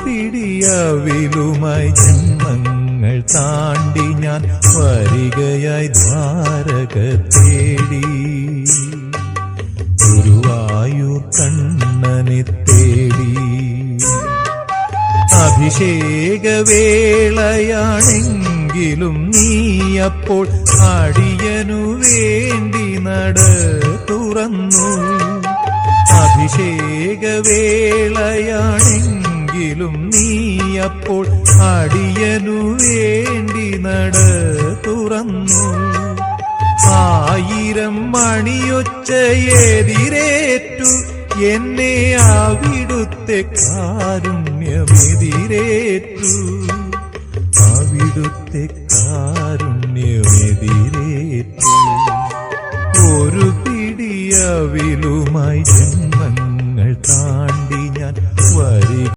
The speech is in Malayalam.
പിടിയവിലുമായി ജന്മങ്ങൾ താണ്ടി ഞാൻ വരികയായി ദ്വാരക തേടി ഗുരുവായൂർ കണ്ണനെ തേടി. അഭിഷേകവേളയാണെങ്കിലും നീയപ്പോൾ അടിയനു വേണ്ടി നട തുറന്നു. അഭിഷേകവേളയാണെങ്കിലും നീയപ്പോൾ അടിയനു വേണ്ടി നട തുറന്നു. 1000 മണിയൊച്ചയെതിരേറ്റു എന്നെ അവിടുത്തെ കാരുണ്യമെതിരേറ്റു. അവിടുത്തെ കാരുണ്യമെതിരേറ്റു. ഒരു പിടിയവിലുമായി ജന്മങ്ങൾ താണ്ടി ഞാൻ വരിക